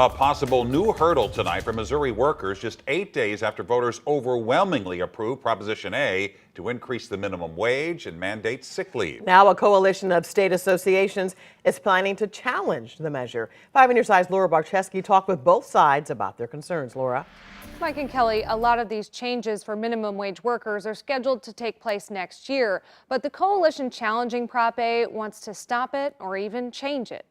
A possible new hurdle tonight for Missouri workers just 8 days after voters overwhelmingly approved Proposition A to increase the minimum wage and mandate sick leave. Now a coalition of state associations is planning to challenge the measure. 5 on your side's Laura Barcheski talked with both sides about their concerns. Laura. Mike and Kelly, a lot of these changes for minimum wage workers are scheduled to take place next year, but the coalition challenging Prop A wants to stop it or even change it.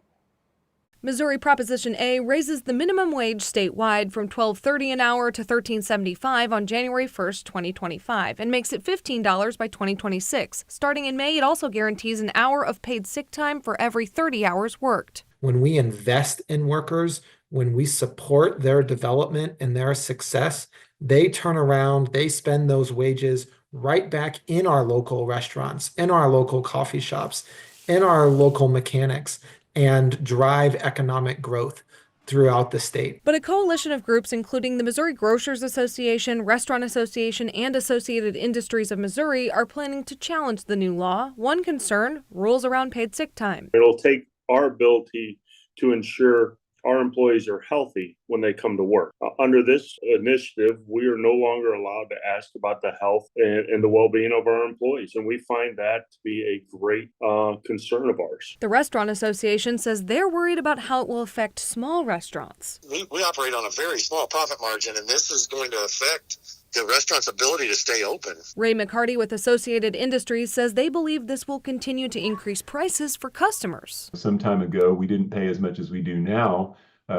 Missouri Proposition A raises the minimum wage statewide from $12.30 an hour to $13.75 on January 1st, 2025, and makes it $15 by 2026. Starting in May, it also guarantees an hour of paid sick time for every 30 hours worked. When we invest in workers, when we support their development and their success, they turn around, they spend those wages right back in our local restaurants, in our local coffee shops, in our local mechanics, and drive economic growth throughout the state. But a coalition of groups, including the Missouri Grocers Association, Restaurant Association, and Associated Industries of Missouri, are planning to challenge the new law. One concern, rules around paid sick time. It'll take our ability to ensure our employees are healthy when they come to work. Under this initiative, we are no longer allowed to ask about the health and the well-being of our employees, and we find that to be a great concern of ours. The Restaurant Association says they're worried about how it will affect small restaurants. We operate on a very small profit margin, and this is going to affect the restaurant's ability to stay open. Ray McCarty with Associated Industries says they believe this will continue to increase prices for customers. Some time ago, we didn't pay as much as we do now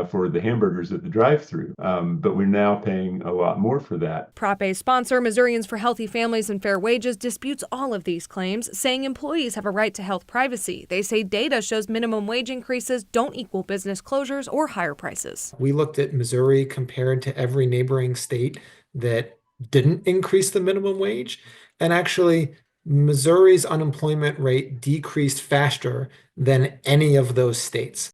for the hamburgers at the drive-thru, but we're now paying a lot more for that. Prop A sponsor, Missourians for Healthy Families and Fair Wages, disputes all of these claims, saying employees have a right to health privacy. They say data shows minimum wage increases don't equal business closures or higher prices. We looked at Missouri compared to every neighboring state that didn't increase the minimum wage, and actually Missouri's unemployment rate decreased faster than any of those states.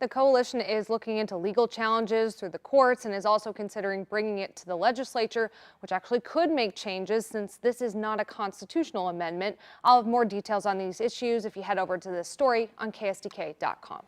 The coalition is looking into legal challenges through the courts and is also considering bringing it to the legislature, which actually could make changes since this is not a constitutional amendment. I'll have more details on these issues if you head over to this story on KSDK.com.